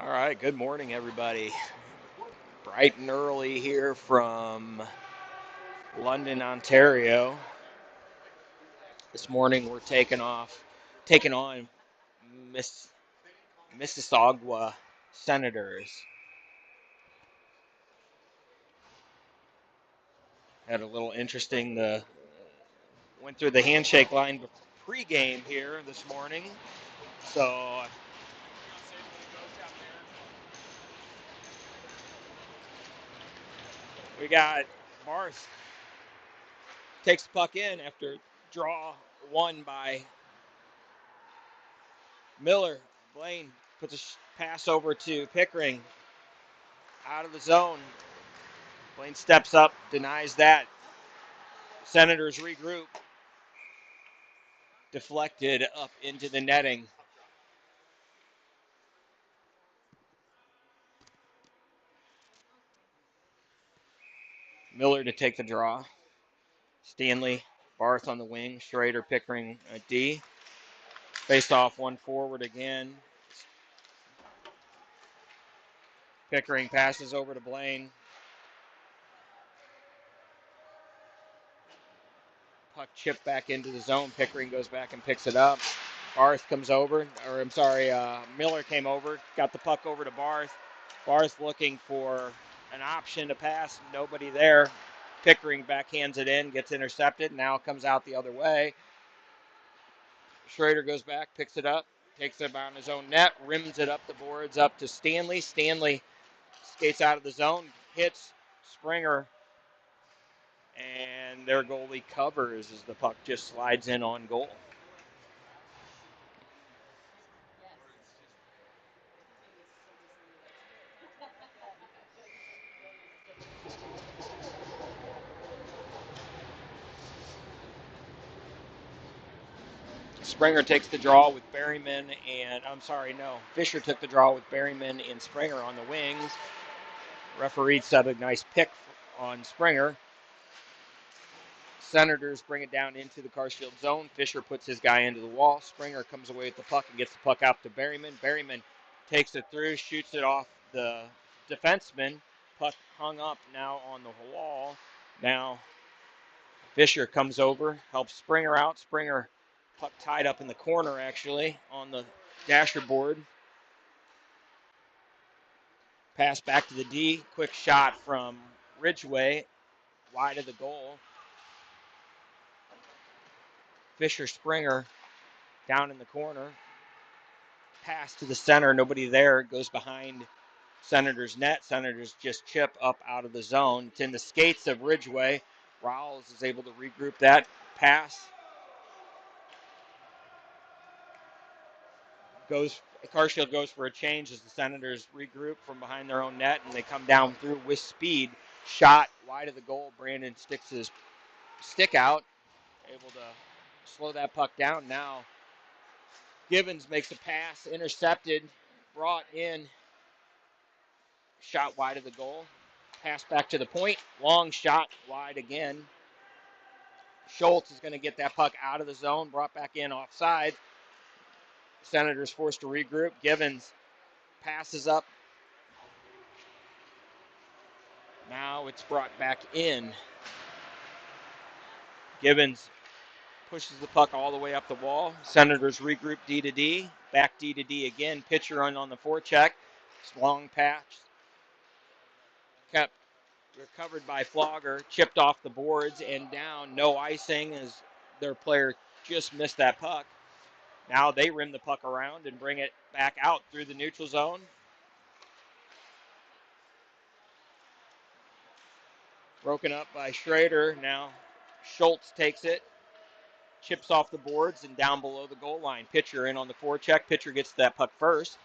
All right, good morning, everybody. Bright and early here from London, Ontario. This morning we're taking on Miss Mississauga Senators. Had a little interesting. Went through the handshake line pregame here this morning, so we got Barth takes the puck in after draw won by Miller. Blaine puts a pass over to Pickering out of the zone. Blaine steps up, denies that. Senators regroup. Deflected up into the netting. Miller to take the draw. Stanley, Barth on the wing. Schrader, Pickering at D. Faced off one forward again. Pickering passes over to Blaine. Puck chipped back into the zone. Pickering goes back and picks it up. Barth comes over, Miller came over, got the puck over to Barth. Barth looking for an option to pass, nobody there. Pickering backhands it in, gets intercepted, now comes out the other way. Schrader goes back, picks it up, takes it on his own net, rims it up the boards up to Stanley. Stanley skates out of the zone, hits Springer, and their goalie covers as the puck just slides in on goal. Springer takes the draw with Berryman Fisher took the draw with Berryman and Springer on the wings. Referee set a nice pick on Springer. Senators bring it down into the Carshield zone. Fisher puts his guy into the wall. Springer comes away with the puck and gets the puck out to Berryman. Berryman takes it through, shoots it off the defenseman. Puck hung up now on the wall. Now Fisher comes over, helps Springer out. Springer puck tied up in the corner, actually, on the dasher board. Pass back to the D. Quick shot from Ridgway, wide of the goal. Fisher Springer down in the corner. Pass to the center, nobody there. Goes behind Senators' net. Senators just chip up out of the zone. It's in the skates of Ridgway. Rowles is able to regroup that pass. Carshield goes for a change as the Senators regroup from behind their own net, and they come down through with speed. Shot wide of the goal. Brandon sticks his stick out, able to slow that puck down. Now Givens makes a pass, intercepted, brought in, shot wide of the goal. Pass back to the point, long shot wide again. Schultz is going to get that puck out of the zone, brought back in offside. Senators forced to regroup. Givens passes up. Now it's brought back in. Givens pushes the puck all the way up the wall. Senators regroup D to D. Back D to D again. Pitcher on the forecheck. Long patch. Kept recovered by Flogger. Chipped off the boards and down. No icing as their player just missed that puck. Now they rim the puck around and bring it back out through the neutral zone. Broken up by Schrader. Now Schultz takes it. Chips off the boards and down below the goal line. Pitcher in on the forecheck. Pitcher gets that puck first.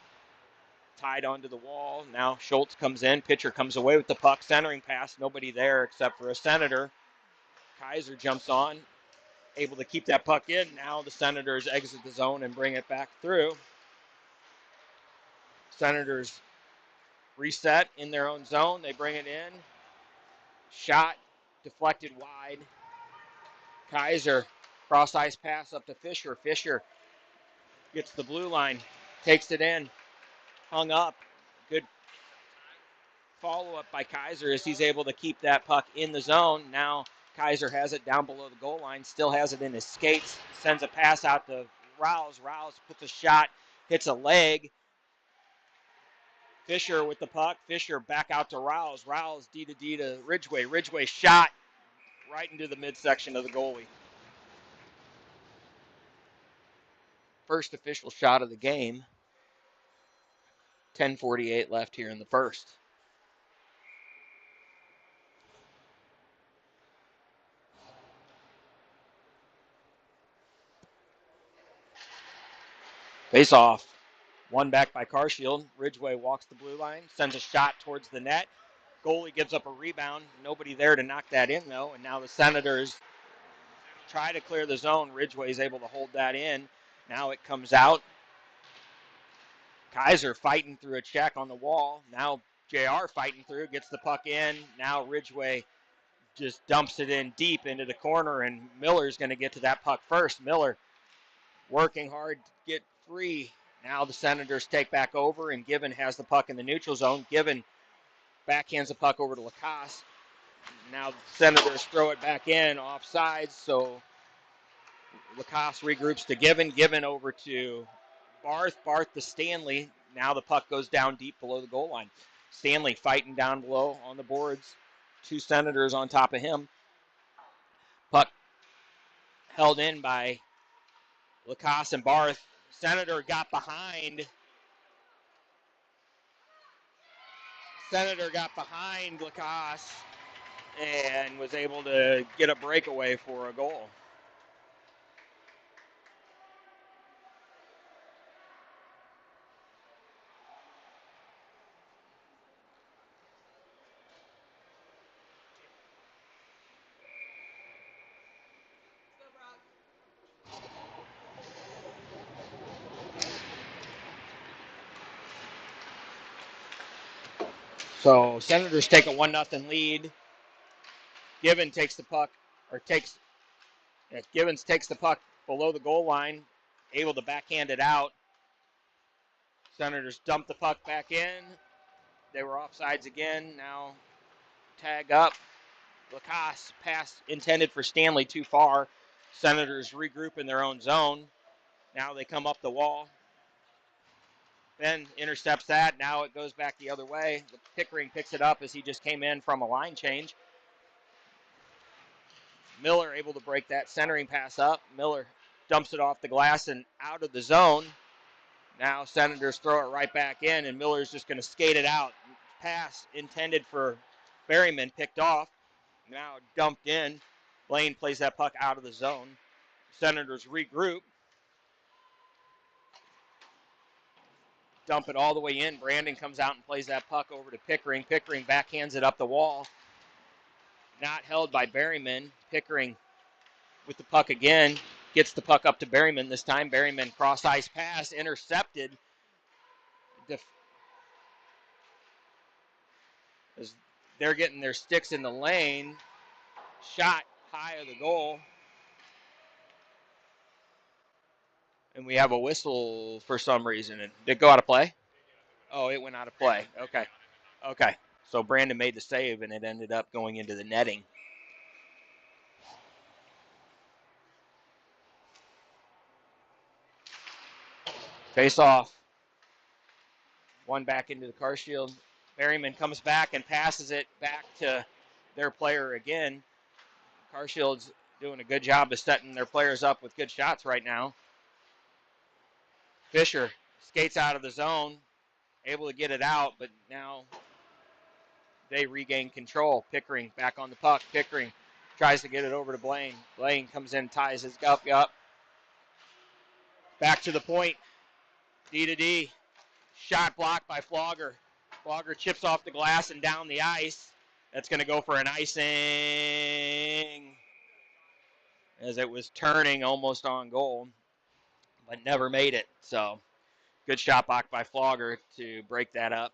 Tied onto the wall. Now Schultz comes in. Pitcher comes away with the puck. Centering pass. Nobody there except for a Senator. Kaiser jumps on. Able to keep that puck in. Now the Senators exit the zone and bring it back through. Senators reset in their own zone. They bring it in. Shot deflected wide. Kaiser cross ice pass up to Fisher. Fisher gets the blue line, takes it in, hung up. follow-up by Kaiser as he's able to keep that puck in the zone. Now Kaiser has it down below the goal line, still has it in his skates, sends a pass out to Rouse. Rouse puts a shot, hits a leg. Fisher with the puck. Fisher back out to Rouse. Rouse D to D to Ridgway. Ridgway shot right into the midsection of the goalie. First official shot of the game. 10:48 left here in the first. Face off. One back by Carshield. Ridgway walks the blue line, sends a shot towards the net. Goalie gives up a rebound. Nobody there to knock that in, though. And now the Senators try to clear the zone. Ridgway is able to hold that in. Now it comes out. Kaiser fighting through a check on the wall. Now JR fighting through, gets the puck in. Now Ridgway just dumps it in deep into the corner, and Miller's going to get to that puck first. Miller working hard to get free. Now the Senators take back over, and Given has the puck in the neutral zone. Given backhands the puck over to Lacoste. Now the Senators throw it back in offsides, so Lacoste regroups to Given. Given over to Barth. Barth to Stanley. Now the puck goes down deep below the goal line. Stanley fighting down below on the boards. Two Senators on top of him. Puck held in by Lacoste and Barth. Senator got behind. Lacoste and was able to get a breakaway for a goal. So Senators take a 1-0 lead. Givens takes the puck below the goal line, able to backhand it out. Senators dump the puck back in. They were offsides again. Now tag up. Lacoste pass intended for Stanley too far. Senators regroup in their own zone. Now they come up the wall. Ben intercepts that. Now it goes back the other way. Pickering picks it up as he just came in from a line change. Miller able to break that centering pass up. Miller dumps it off the glass and out of the zone. Now Senators throw it right back in, and Miller's just going to skate it out. Pass intended for Berryman picked off. Now dumped in. Blaine plays that puck out of the zone. Senators regroup. Dump it all the way in. Brandon comes out and plays that puck over to Pickering. Pickering backhands it up the wall. Not held by Berryman. Pickering with the puck again. Gets the puck up to Berryman this time. Berryman cross-ice pass. Intercepted. As they're getting their sticks in the lane. Shot high of the goal. And we have a whistle for some reason. Did it go out of play? Oh, it went out of play. Okay. So Brandon made the save, and it ended up going into the netting. Face off. One back into the Carshield. Berryman comes back and passes it back to their player again. Carshield's doing a good job of setting their players up with good shots right now. Fisher skates out of the zone, able to get it out, but now they regain control. Pickering back on the puck. Pickering tries to get it over to Blaine. Blaine comes in, ties his guppy up. Back to the point. D to D. Shot blocked by Flogger. Flogger chips off the glass and down the ice. That's going to go for an icing as it was turning almost on goal, but never made it. So good shot blocked by Flogger to break that up.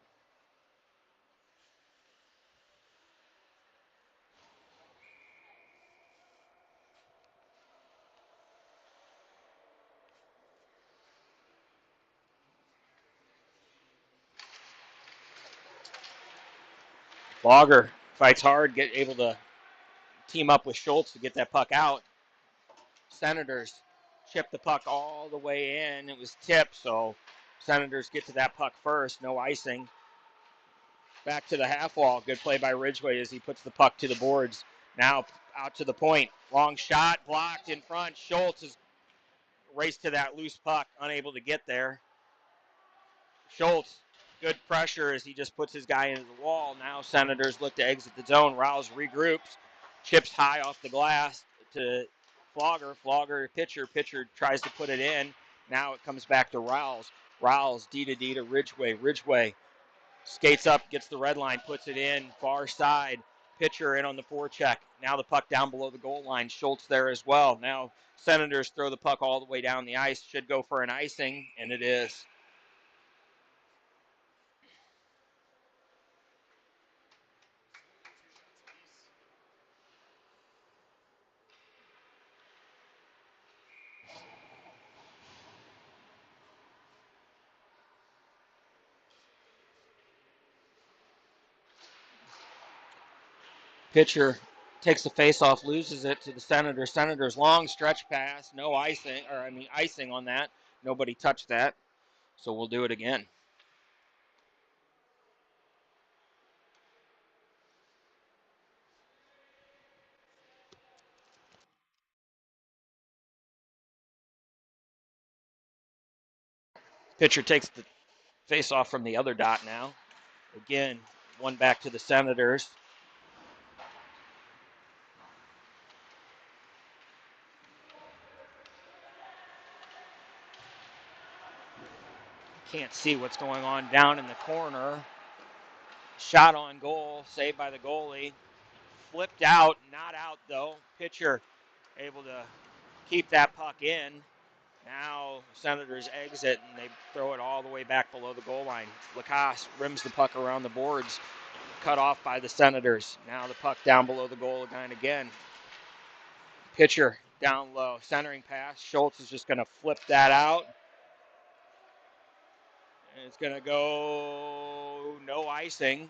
Flogger fights hard, able to team up with Schultz to get that puck out. Senators chip the puck all the way in. It was tipped, so Senators get to that puck first. No icing. Back to the half wall. Good play by Ridgway as he puts the puck to the boards. Now out to the point. Long shot, blocked in front. Schultz is raced to that loose puck, unable to get there. Schultz, good pressure as he just puts his guy into the wall. Now Senators look to exit the zone. Rouse regroups, chips high off the glass to Flogger. Flogger, pitcher. Pitcher tries to put it in. Now it comes back to Rouse. Rouse, D to D to Ridgway. Ridgway skates up, gets the red line, puts it in, far side. Pitcher in on the forecheck. Now the puck down below the goal line. Schultz there as well. Now Senators throw the puck all the way down the ice. Should go for an icing, and it is. Pitcher takes the face-off, loses it to the Senators. Senators long stretch pass, no icing, icing on that. Nobody touched that, so we'll do it again. Pitcher takes the face-off from the other dot now. Again, one back to the Senators. Can't see what's going on down in the corner. Shot on goal, saved by the goalie. Flipped out, not out though. Pitcher able to keep that puck in. Now Senators exit and they throw it all the way back below the goal line. Lacasse rims the puck around the boards, cut off by the Senators. Now the puck down below the goal line again. Pitcher down low, centering pass. Schultz is just going to flip that out. And it's going to go no icing.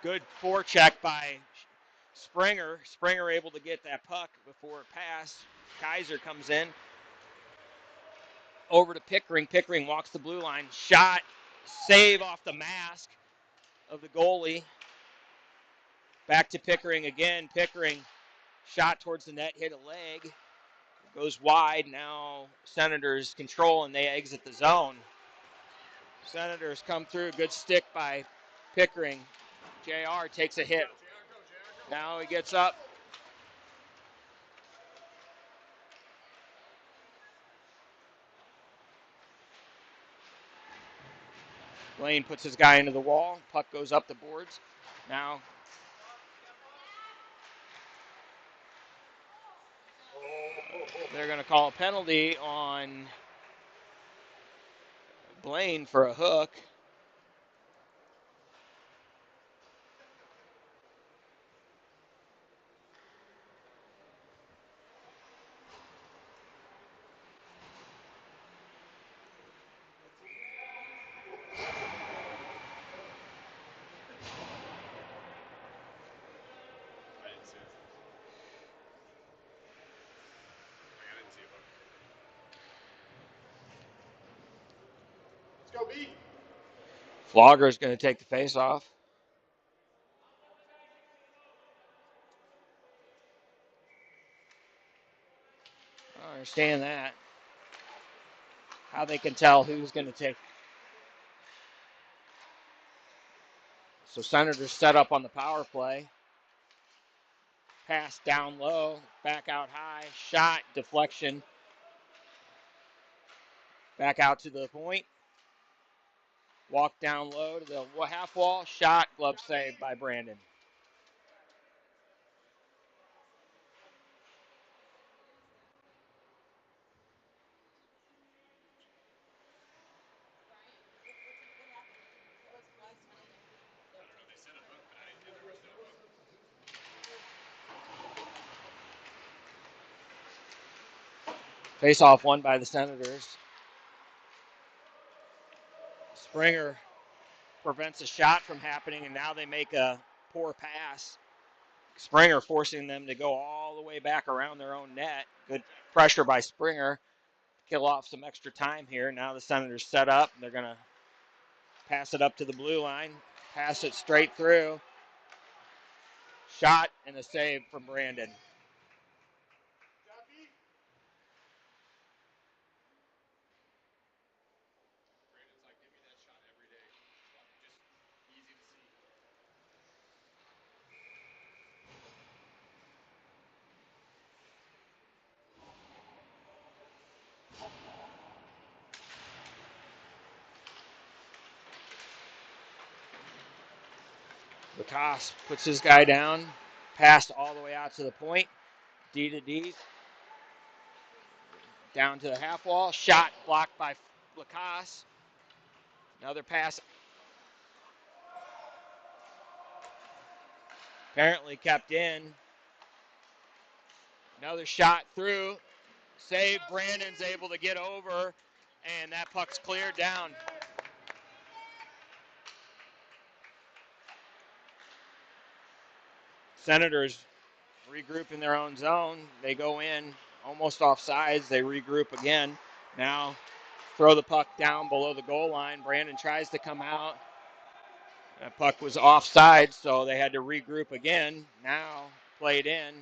Good forecheck by Springer. Springer able to get that puck before it passed. Kaiser comes in. Over to Pickering. Pickering walks the blue line. Shot. Save off the mask of the goalie. Back to Pickering again. Pickering shot towards the net. Hit a leg. Goes wide. Now Senators control and they exit the zone. Senators come through. Good stick by Pickering. JR takes a hit. Now he gets up. Blaine puts his guy into the wall. Puck goes up the boards. Now they're going to call a penalty on Blaine for a hook. Flogger is going to take the face off. I understand that. How they can tell who's going to take. So Senators set up on the power play. Pass down low, back out high, shot, deflection. Back out to the point. Walk down low to the half wall, shot, glove save by Brandon. Face-off won by the Senators. Springer prevents a shot from happening, and now they make a poor pass. Springer forcing them to go all the way back around their own net. Good pressure by Springer. Kill off some extra time here. Now the Senators set up. They're going to pass it up to the blue line. Pass it straight through. Shot and a save from Brandon. Lacoste puts his guy down. Passed all the way out to the point. D to D. Down to the half wall. Shot blocked by Lacoste. Another pass. Apparently kept in. Another shot through. Save. Brandon's able to get over. And that puck's cleared down. Senators regroup in their own zone. They go in almost offsides. They regroup again. Now throw the puck down below the goal line. Brandon tries to come out. That puck was offside, so they had to regroup again. Now played in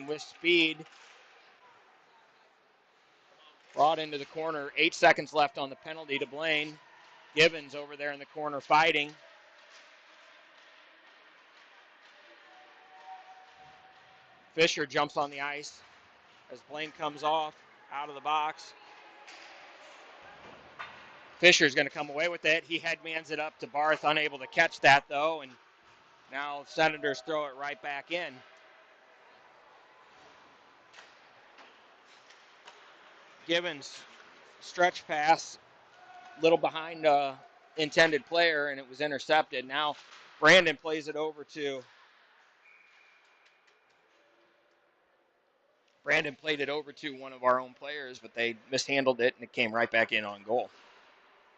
with speed. Brought into the corner. 8 seconds left on the penalty to Blaine. Gibbons over there in the corner fighting. Fisher jumps on the ice as Blaine comes off out of the box. Fisher's going to come away with it. He headmans it up to Barth, unable to catch that though, and now Senators throw it right back in. Gibbons stretch pass, little behind intended player, and it was intercepted. Now Brandon plays it over to Brandon played it over to one of our own players, but they mishandled it, and it came right back in on goal.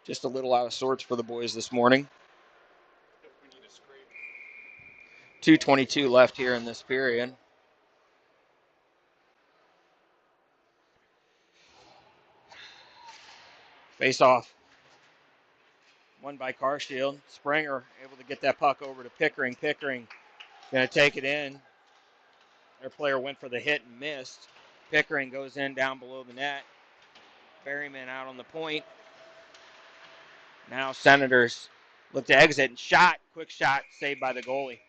Just a little out of sorts for the boys this morning. 2:22 left here in this period. Face off. Won by Carshield. Springer able to get that puck over to Pickering. Pickering going to take it in. Their player went for the hit and missed. Pickering goes in down below the net. Berryman out on the point. Now Senators look to exit and shot. Quick shot saved by the goalie.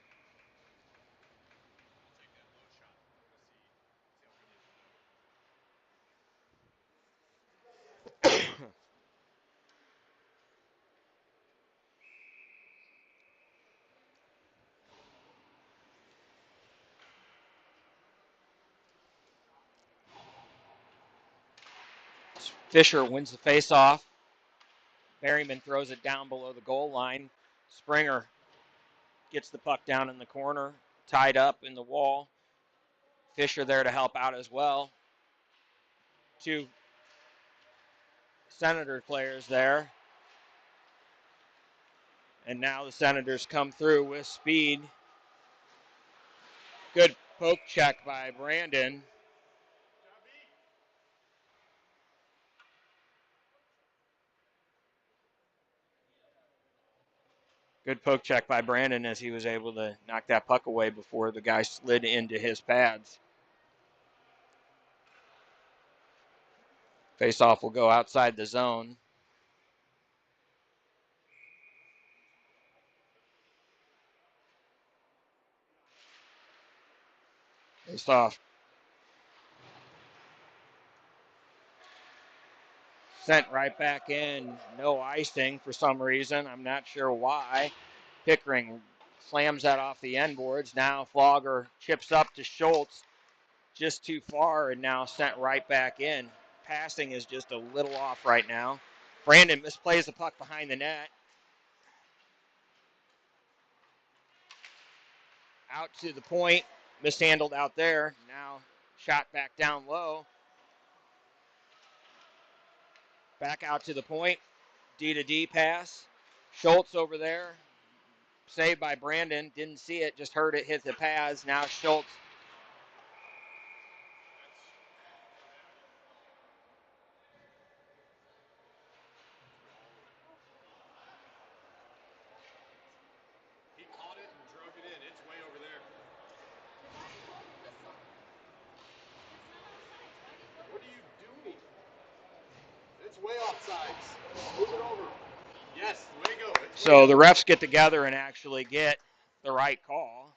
Fisher wins the faceoff. Berryman throws it down below the goal line. Springer gets the puck down in the corner, tied up in the wall. Fisher there to help out as well. Two Senator players there. And now the Senators come through with speed. Good poke check by Brandon. Good poke check by Brandon as he was able to knock that puck away before the guy slid into his pads. Face-off will go outside the zone. Face-off. Sent right back in. No icing for some reason. I'm not sure why. Pickering slams that off the end boards. Now Flogger chips up to Schultz. Just too far and now sent right back in. Passing is just a little off right now. Brandon misplays the puck behind the net. Out to the point. Mishandled out there. Now shot back down low. Back out to the point. D to D pass. Schultz over there. Saved by Brandon. Didn't see it, just heard it hit the pads. Now Schultz. He caught it and drug it in. It's way over there. What are you doing? It's way offside. Move it over. Yes, way to go. So the refs get together and actually get the right call.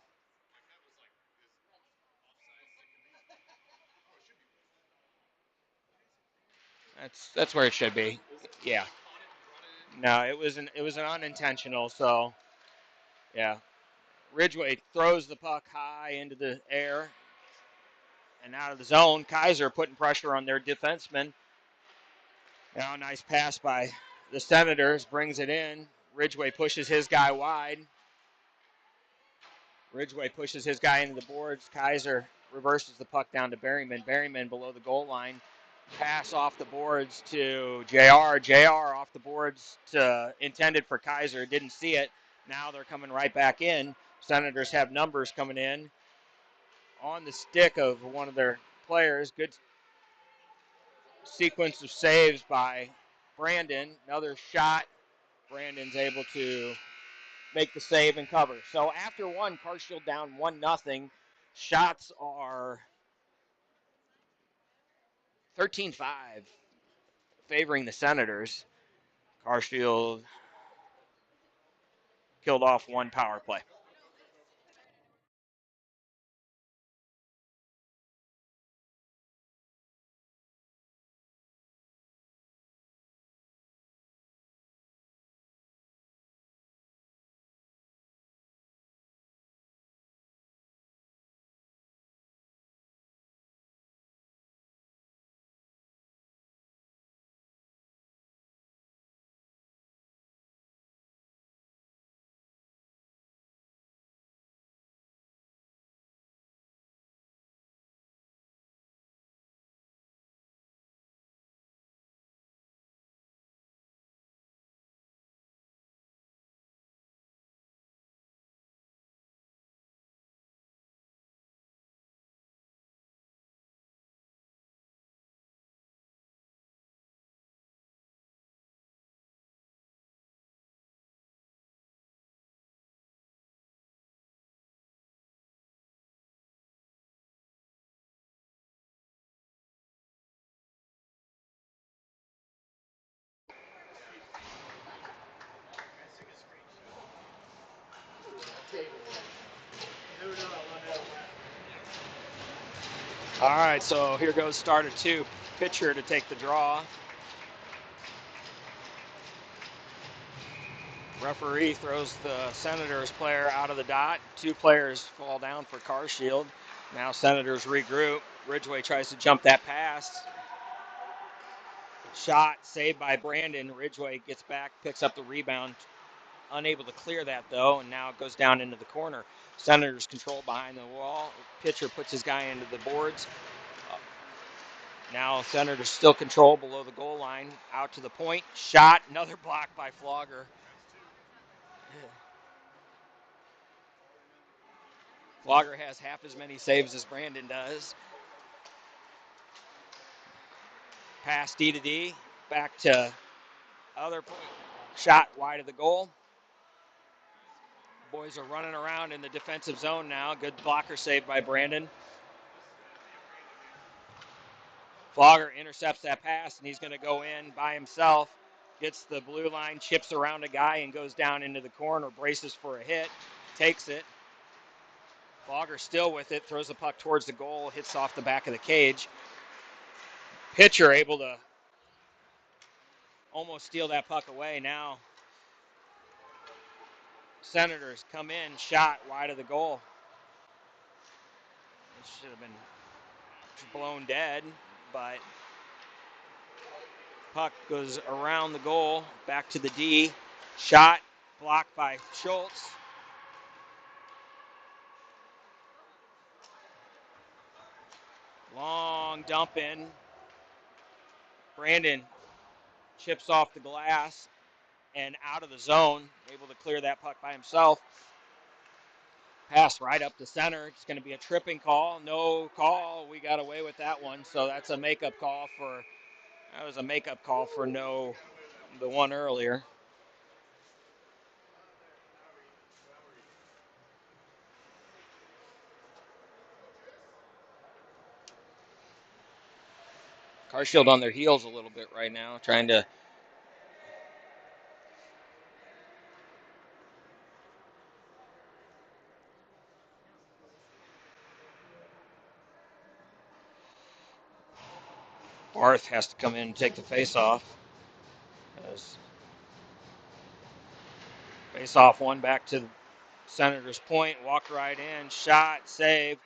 That's where it should be. Yeah. No, it was an unintentional. So yeah, Ridgway throws the puck high into the air and out of the zone. Kaiser putting pressure on their defenseman. Now nice pass by the Senators, brings it in. Ridgway pushes his guy wide. Ridgway pushes his guy into the boards. Kaiser reverses the puck down to Berryman. Berryman below the goal line. Pass off the boards to JR. JR off the boards to intended for Kaiser. Didn't see it. Now they're coming right back in. Senators have numbers coming in on the stick of one of their players. Good sequence of saves by Brandon. Another shot. Brandon's able to make the save and cover. So after one, Carshield down 1-0. Shots are 13-5, favoring the Senators. Carshield killed off one power play. All right, so here goes start of two. Pitcher to take the draw. Referee throws the Senators player out of the dot. Two players fall down for Carshield. Now Senators regroup. Ridgway tries to jump that pass. Shot saved by Brandon. Ridgway gets back, picks up the rebound. Unable to clear that though, and now it goes down into the corner. Senators control behind the wall. Pitcher puts his guy into the boards. Now Senators still control below the goal line. Out to the point. Shot. Another block by Flogger. Flogger has half as many saves as Brandon does. Pass D to D. Back to other point. Shot wide of the goal. Boys are running around in the defensive zone now. Good blocker save by Brandon. Flogger intercepts that pass, and he's going to go in by himself. Gets the blue line, chips around a guy, and goes down into the corner. Braces for a hit. Takes it. Flogger still with it. Throws the puck towards the goal. Hits off the back of the cage. Pitcher able to almost steal that puck away. Now Senators come in. Shot wide of the goal. It should have been blown dead, but puck goes around the goal, back to the D. Shot blocked by Schultz. Long dump in. Brandon chips off the glass. and out of the zone, able to clear that puck by himself. Pass right up the center. It's going to be a tripping call. No call. We got away with that one. So that's a makeup call for. That was a makeup call for no, the one earlier. Carshield on their heels a little bit right now, trying to. Barth has to come in and take the face off. Face off one back to Senator's point. Walked right in. Shot. Save.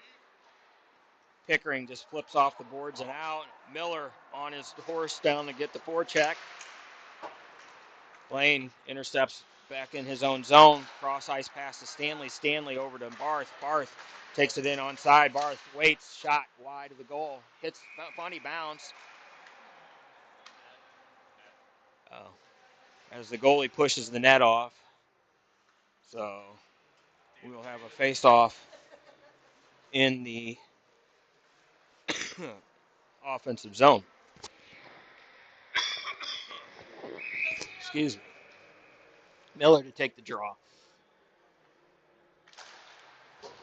Pickering just flips off the boards and out. Miller on his horse down to get the forecheck. Blaine intercepts back in his own zone. Cross ice pass to Stanley. Stanley over to Barth. Barth takes it in onside. Barth waits. Shot wide of the goal. Hits funny bounce. As the goalie pushes the net off. So we will have a face-off in the offensive zone. Excuse me. Miller to take the draw.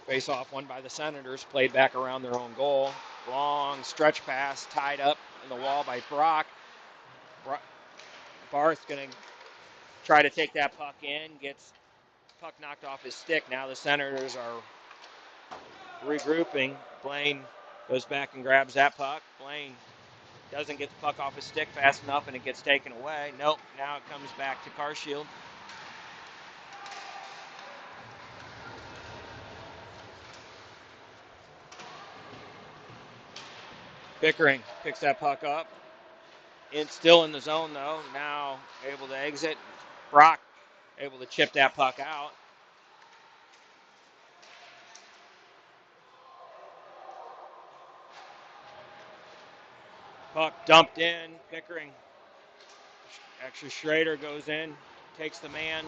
Face-off won by the Senators. Played back around their own goal. Long stretch pass tied up in the wall by Brock. Barth's going to try to take that puck in. Gets puck knocked off his stick. Now the Senators are regrouping. Blaine goes back and grabs that puck. Blaine doesn't get the puck off his stick fast enough, and it gets taken away. Nope. Now it comes back to Carshield. Pickering picks that puck up. It's still in the zone, though. Now able to exit. Brock able to chip that puck out. Puck dumped in. Pickering. Actually, Schrader goes in, takes the man.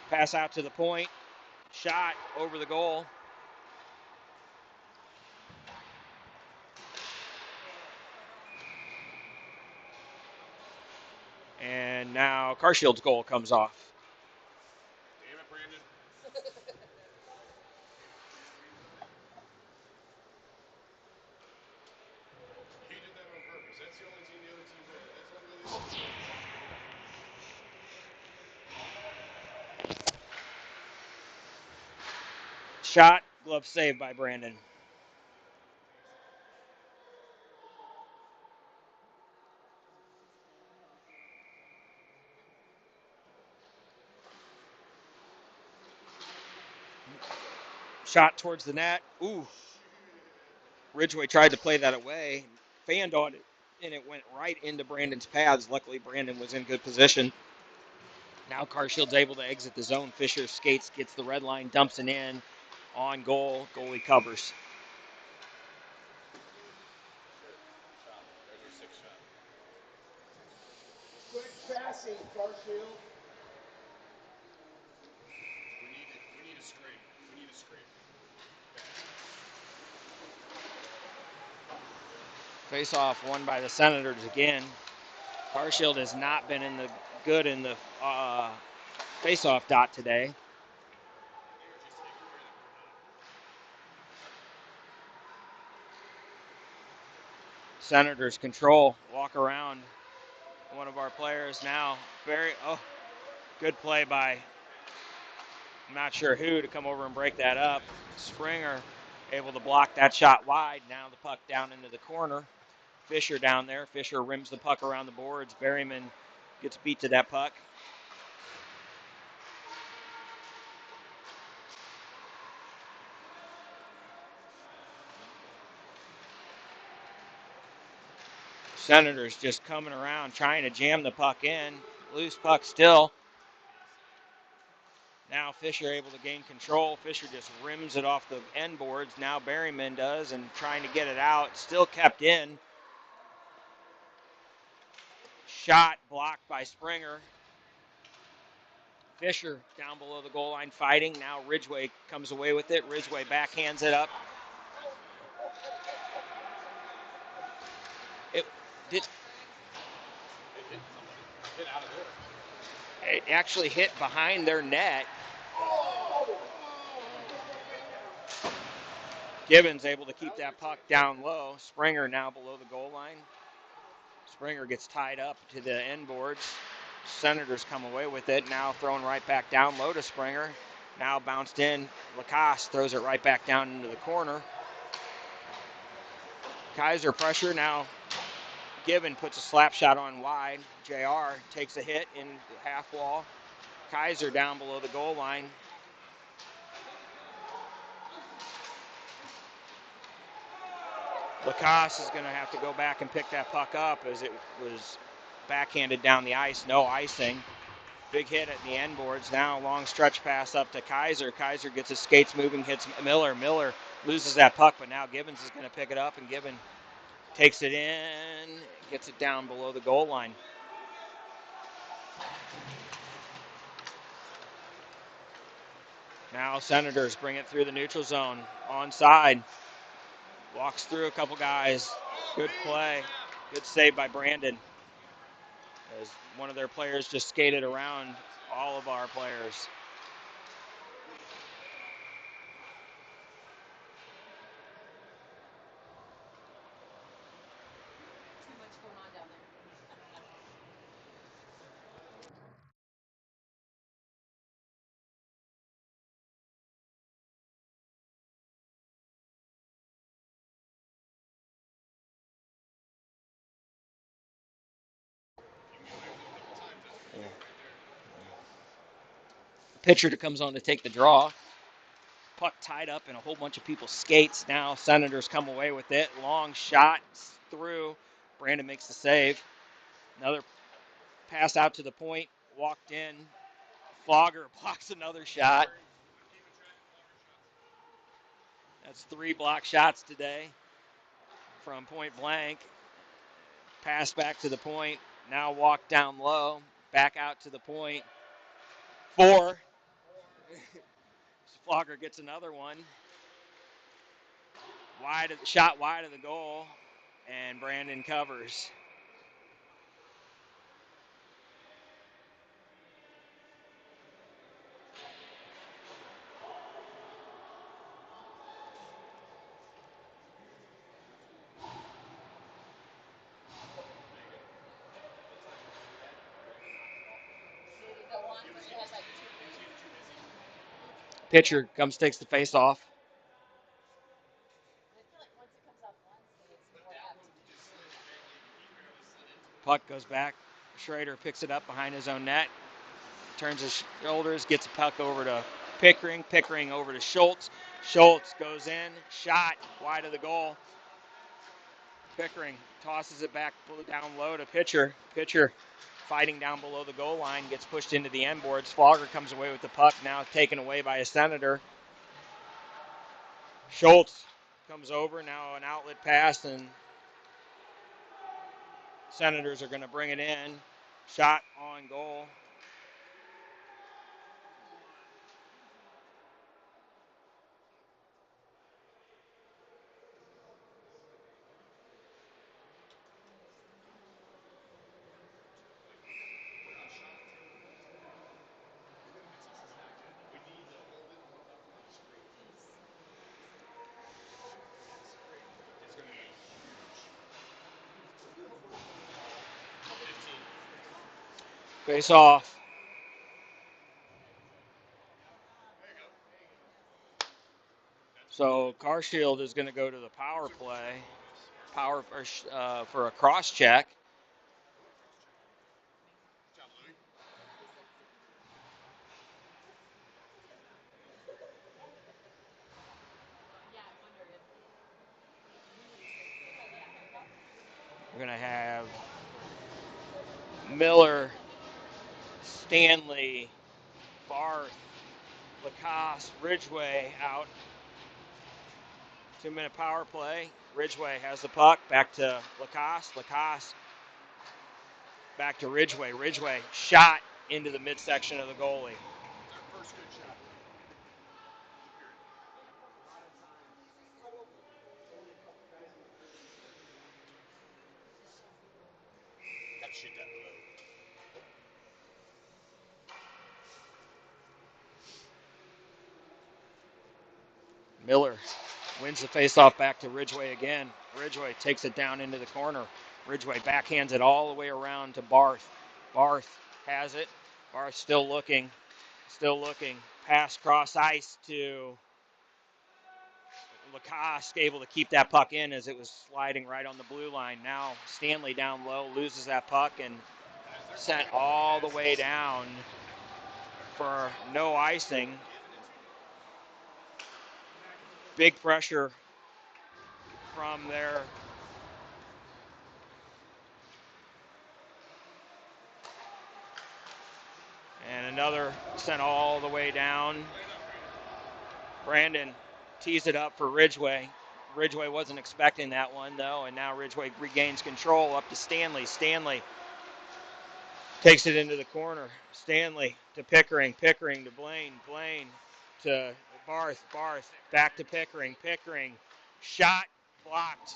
Pass out to the point. Shot over the goal. And now Carshield's goal comes off. Damn it, Brandon. He did that on purpose. That's the only team the other team did. That's the only way they scored. Shot, glove saved by Brandon. Shot towards the net. Ooh. Ridgway tried to play that away, fanned on it, and it went right into Brandon's paths. Luckily, Brandon was in good position. Now Carshield's able to exit the zone. Fisher skates, gets the red line, dumps it in. On goal, goalie covers. There's our sixth shot. Quick passing, Carshield. We need a scrape. We need a scrape. Face-off won by the Senators again. Carshield has not been in the face-off dot today. Senators control, walk around one of our players now. Good play by, I'm not sure who, to come over and break that up. Springer able to block that shot wide. Now the puck down into the corner. Fisher down there. Fisher rims the puck around the boards. Berryman gets beat to that puck. Senators just coming around trying to jam the puck in. Loose puck still. Now Fisher able to gain control. Fisher just rims it off the end boards. Now Berryman does, and trying to get it out. Still kept in. Shot blocked by Springer. Fisher down below the goal line fighting. Now Ridgway comes away with it. Ridgway backhands it up. It actually hit behind their net. Gibbons able to keep that puck down low. Springer now below the goal line. Springer gets tied up to the end boards. Senators come away with it. Now thrown right back down low to Springer. Now bounced in. Lacoste throws it right back down into the corner. Kaiser pressure. Now Gibbon puts a slap shot on wide. JR takes a hit in the half wall. Kaiser down below the goal line. Lacoste is going to have to go back and pick that puck up as it was backhanded down the ice. No icing. Big hit at the end boards. Now long stretch pass up to Kaiser. Kaiser gets his skates moving, hits Miller. Miller loses that puck, but now Gibbons is going to pick it up, and Gibbon takes it in, gets it down below the goal line. Now Senators bring it through the neutral zone. Onside. Walks through a couple guys. Good play. Good save by Brandon. As one of their players just skated around all of our players. Too much going on down there. Pitcher comes on to take the draw. Puck tied up in a whole bunch of people's skates. Now Senators come away with it. Long shot through. Brandon makes the save. Another pass out to the point. Walked in. Flogger blocks another shot. That's 3 block shots today from point blank. Pass back to the point. Now walk down low. Back out to the point. 4. Flogger gets another one. Shot wide of the goal. And Brandon covers. Pitcher comes, takes the face off. Puck goes back. Schrader picks it up behind his own net. Turns his shoulders, gets a puck over to Pickering. Pickering over to Schultz. Schultz goes in. Shot wide of the goal. Pickering tosses it back down low to Pitcher. Pitcher fighting down below the goal line, gets pushed into the end boards. Flogger comes away with the puck, now taken away by a Senator. Schultz comes over, now an outlet pass, and Senators are going to bring it in. Shot on goal. Face off. So Carshield is going to go to the power play, for a cross check. We're going to have Miller, Stanley, Barth, Lacoste, Ridgway out. 2-minute power play. Ridgway has the puck. Back to Lacoste. Lacoste Back to Ridgway. Ridgway shot into the midsection of the goalie. Our first good shot. Got to shoot that low. Miller wins the faceoff back to Ridgway again. Ridgway takes it down into the corner. Ridgway backhands it all the way around to Barth. Barth has it. Barth still looking. Pass cross ice to Lacoste, able to keep that puck in as it was sliding right on the blue line. Now Stanley down low loses that puck and sent all the way down for no icing. Big pressure from there. And another sent all the way down. Brandon tees it up for Ridgway. Ridgway wasn't expecting that one, though, and now Ridgway regains control up to Stanley. Stanley takes it into the corner. Stanley to Pickering. Pickering to Blaine. Blaine to Barth. Barth back to Pickering. Pickering shot blocked.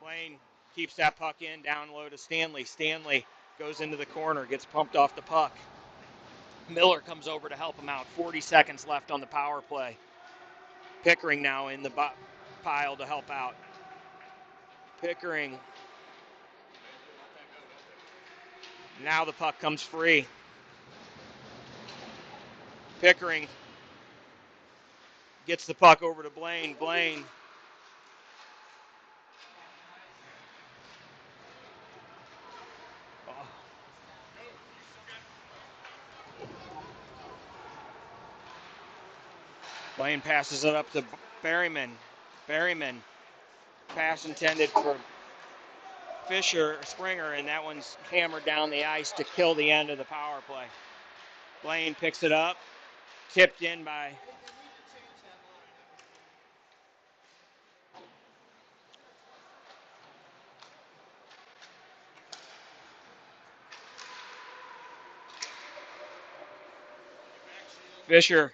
Blaine keeps that puck in down low to Stanley. Stanley goes into the corner, gets pumped off the puck. Miller comes over to help him out. 40 seconds left on the power play. Pickering now in the pile to help out. Pickering. Now the puck comes free. Pickering gets the puck over to Blaine. Blaine Blaine passes it up to Berryman. Berryman. Pass intended for Springer, and that one's hammered down the ice to kill the end of the power play. Blaine picks it up, tipped in by Fisher.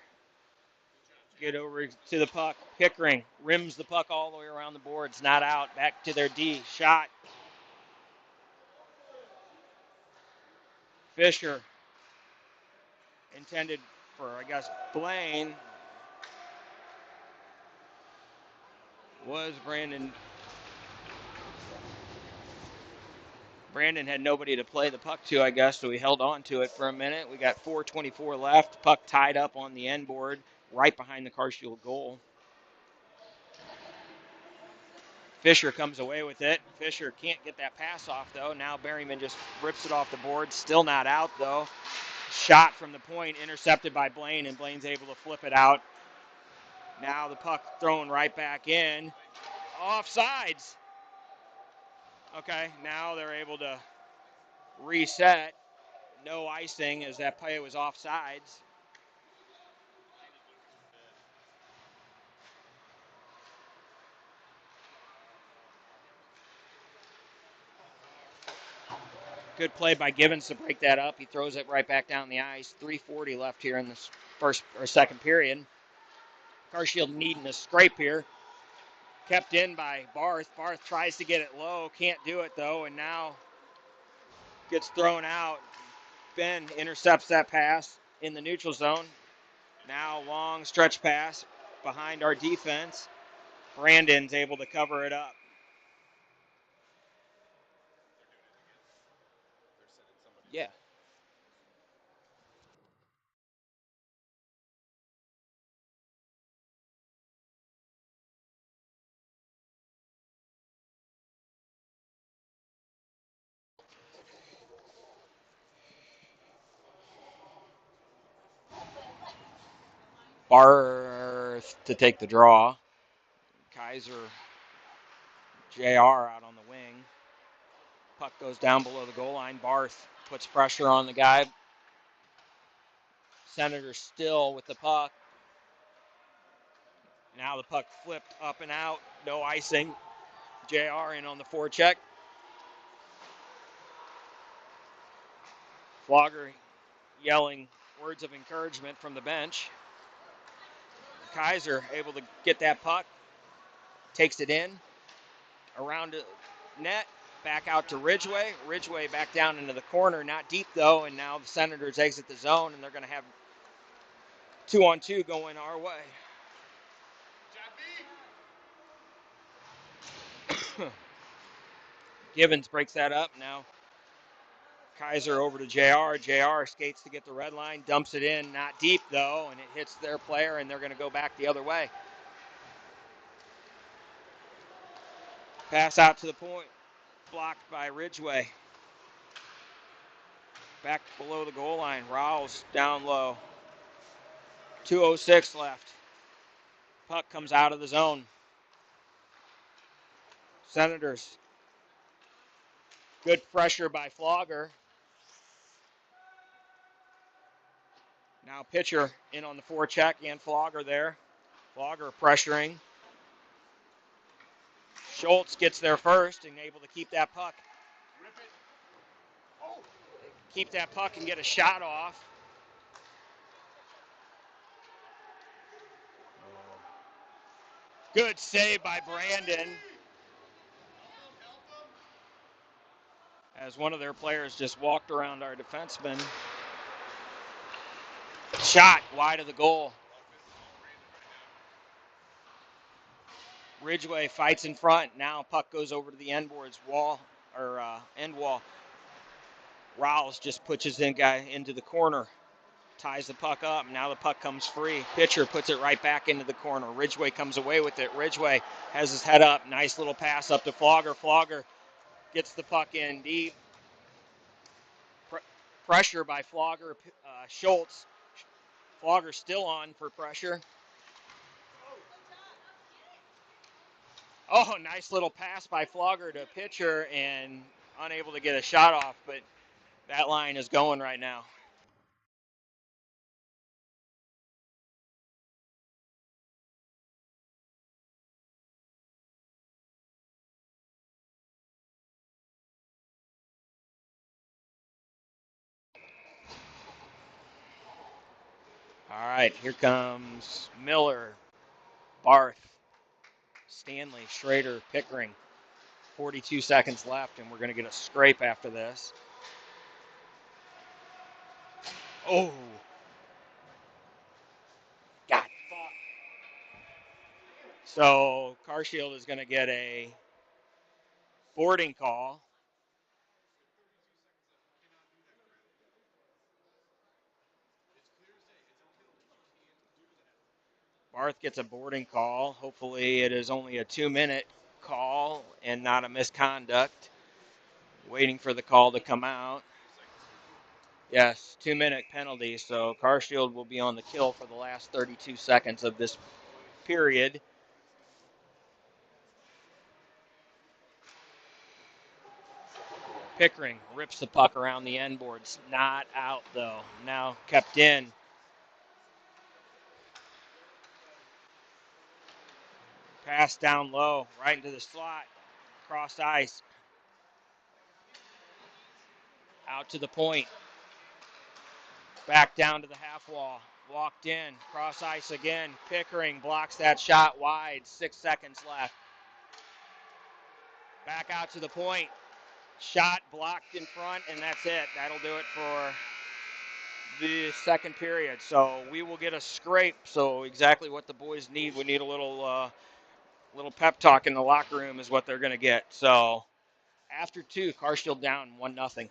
Get over to the puck. Pickering rims the puck all the way around the boards. Not out. Back to their D. Shot. Fisher. Intended for, I guess, Blaine. Was Brandon. Brandon had nobody to play the puck to, I guess, so he held on to it for a minute. We got 4:24 left. Puck tied up on the end board right behind the Carshield goal. Fisher comes away with it. Fisher can't get that pass off, though. Now Berryman just rips it off the board. Still not out, though. Shot from the point, intercepted by Blaine, and Blaine's able to flip it out. Now the puck thrown right back in. Offsides. Okay, now they're able to reset. No icing as that play was offsides. Good play by Givens to break that up. He throws it right back down the ice. 3:40 left here in this first or second period. Carshield needing a scrape here. Kept in by Barth. Barth tries to get it low. Can't do it, though, and now gets thrown out. Ben intercepts that pass in the neutral zone. Now long stretch pass behind our defense. Brandon's able to cover it up. Yeah. Barth to take the draw. Kaiser, JR out on the wing. Puck goes down below the goal line. Barth puts pressure on the guy. Senator still with the puck. Now the puck flipped up and out. No icing. JR in on the forecheck. Flogger yelling words of encouragement from the bench. Kaiser able to get that puck, takes it in, around the net, back out to Ridgway. Ridgway back down into the corner, not deep though, and now the Senators exit the zone, and they're going to have 2-on-2 going our way. Givens breaks that up. Now Kaiser over to JR. JR skates to get the red line, dumps it in, not deep though, and it hits their player, and they're going to go back the other way. Pass out to the point, blocked by Ridgway. Back below the goal line, Rouse down low. 2:06 left. Puck comes out of the zone. Senators. Good pressure by Flogger. Now pitcher in on the forecheck and Flogger there. Flogger pressuring. Schultz gets there first and able to keep that puck. Keep that puck and get a shot off. Good save by Brandon. As one of their players just walked around our defenseman. Shot wide of the goal. Ridgway fights in front. Now puck goes over to the end boards wall or end wall. Rouse just pushes in guy into the corner. Ties the puck up. Now the puck comes free. Pitcher puts it right back into the corner. Ridgway comes away with it. Ridgway has his head up. Nice little pass up to Flogger. Flogger gets the puck in deep. Pressure by Flogger. Schultz. Flogger still on for pressure. Oh, nice little pass by Flogger to pitcher and unable to get a shot off, but that line is going right now. All right, here comes Miller, Barth, Stanley, Schrader, Pickering. 42 seconds left, and we're going to get a scrape after this. Oh. God. So Carshield is going to get a boarding call. Barth gets a boarding call. Hopefully it is only a 2-minute call and not a misconduct. Waiting for the call to come out. Yes, 2-minute penalty. So Carshield will be on the kill for the last 32 seconds of this period. Pickering rips the puck around the end boards. Not out, though. Now kept in. Pass down low, right into the slot. Cross ice. Out to the point. Back down to the half wall. Walked in. Cross ice again. Pickering blocks that shot wide. 6 seconds left. Back out to the point. Shot blocked in front, and that's it. That'll do it for the second period. So we will get a scrape. So exactly what the boys need. We need a little pep talk in the locker room is what they're going to get. So after 2, Carshield down 1-0.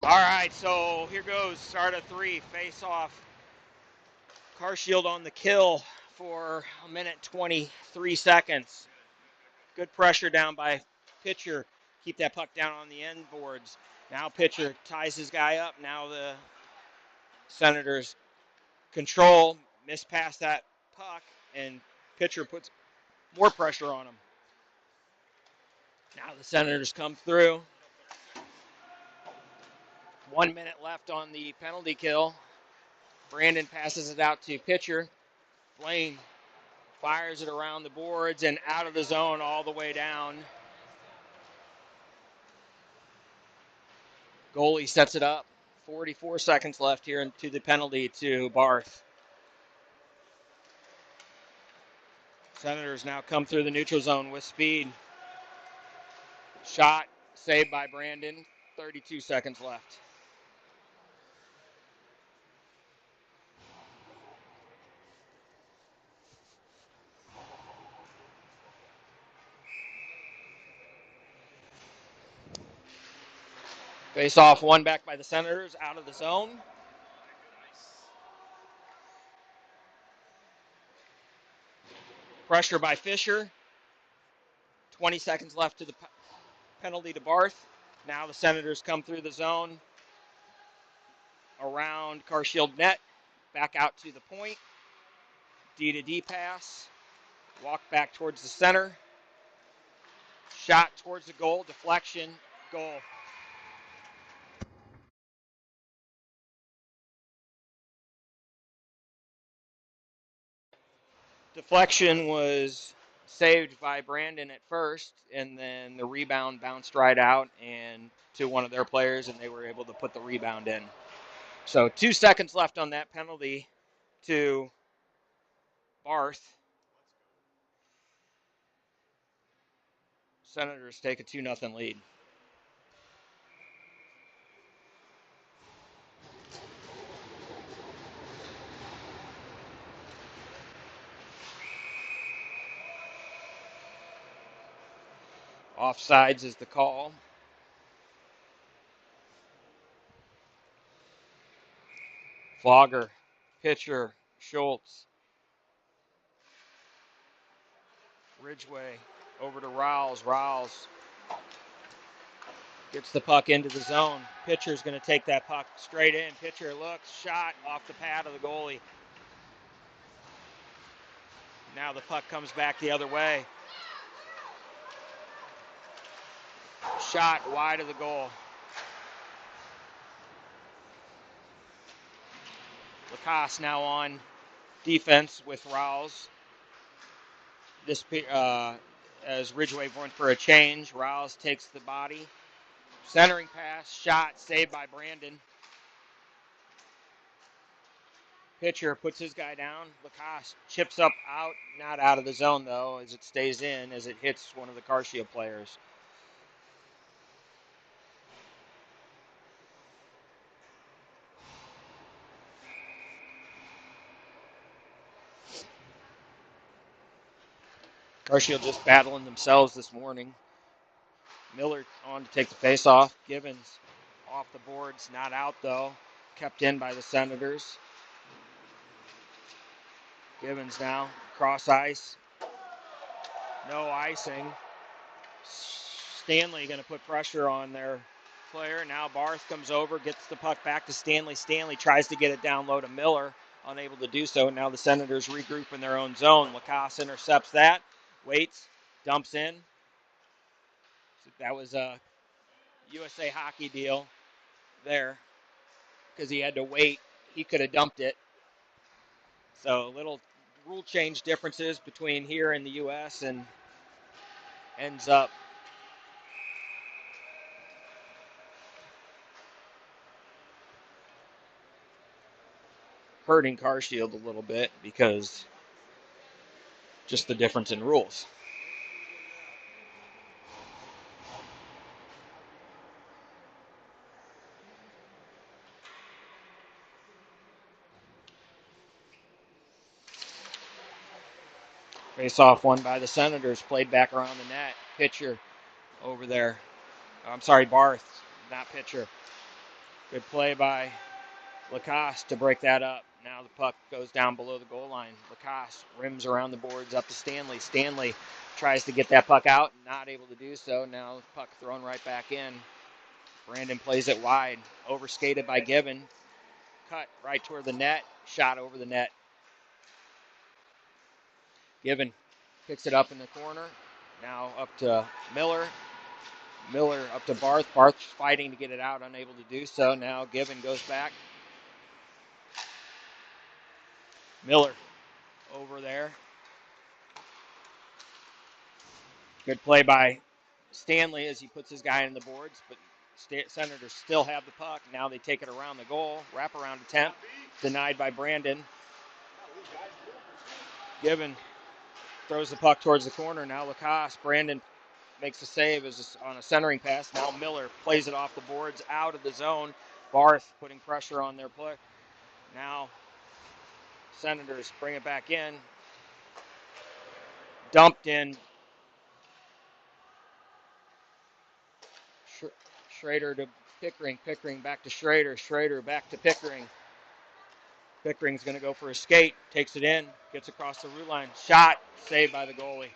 All right, so here goes. Start of 3. Face off. Carshield on the kill for 1:23. Good pressure down by pitcher. Keep that puck down on the end boards. Now pitcher ties his guy up. Now the Senators control, miss past that puck, and pitcher puts more pressure on him. Now the Senators come through. 1 minute left on the penalty kill. Brandon passes it out to pitcher. Blaine fires it around the boards and out of the zone all the way down. Goalie sets it up. 44 seconds left here into the penalty to Barth. Senators now come through the neutral zone with speed. Shot saved by Brandon. 32 seconds left. Face off, one back by the Senators, out of the zone. Pressure by Fisher. 20 seconds left to the penalty to Barth. Now the Senators come through the zone. Around Carshield net. Back out to the point. D-to-D pass. Walk back towards the center. Shot towards the goal. Deflection. Goal. Deflection was saved by Brandon at first, and then the rebound bounced right out and to one of their players, and they were able to put the rebound in. So 2 seconds left on that penalty to Barth. Senators take a 2-0 lead. Offsides is the call. Flogger, pitcher, Schultz. Ridgway over to Rouse. Rouse gets the puck into the zone. Pitcher's going to take that puck straight in. Pitcher looks, shot off the pad of the goalie. Now the puck comes back the other way. Shot wide of the goal. Lacoste now on defense with Rouse. This as Ridgway went for a change. Rouse takes the body. Centering pass, shot, saved by Brandon. Pitcher puts his guy down. Lacoste chips up out, not out of the zone though, as it stays in, as it hits one of the Carshield players. Carshield just battling themselves this morning. Miller on to take the face-off. Gibbons off the boards, not out though. Kept in by the Senators. Gibbons now, cross ice. No icing. Stanley going to put pressure on their player. Now Barth comes over, gets the puck back to Stanley. Stanley tries to get it down low to Miller. Unable to do so. Now the Senators regroup in their own zone. Lacoste intercepts that. Waits, dumps in. That was a USA Hockey deal there because he had to wait. He could have dumped it. So little rule change differences between here and the U.S. and ends up hurting Carshield a little bit because just the difference in rules. Face off one by the Senators, played back around the net. Pitcher over there. I'm sorry, Barth, not pitcher. Good play by Lacoste to break that up. Now the puck goes down below the goal line. Lacoste rims around the boards up to Stanley. Stanley tries to get that puck out, not able to do so. Now the puck thrown right back in. Brandon plays it wide, overskated by Gibbon. Cut right toward the net, shot over the net. Gibbon picks it up in the corner. Now up to Miller. Miller up to Barth. Barth's fighting to get it out, unable to do so. Now Gibbon goes back. Miller over there. Good play by Stanley as he puts his guy in the boards, but Senators still have the puck. Now they take it around the goal. Wraparound attempt denied by Brandon. Gibbon throws the puck towards the corner. Now Lacoste. Brandon makes a save as on a centering pass. Now Miller plays it off the boards out of the zone. Barth putting pressure on their play. Now Senators bring it back in. Dumped in. Schrader to Pickering. Pickering back to Schrader. Schrader back to Pickering. Pickering's going to go for a skate. Takes it in. Gets across the root line. Shot. Saved by the goalie.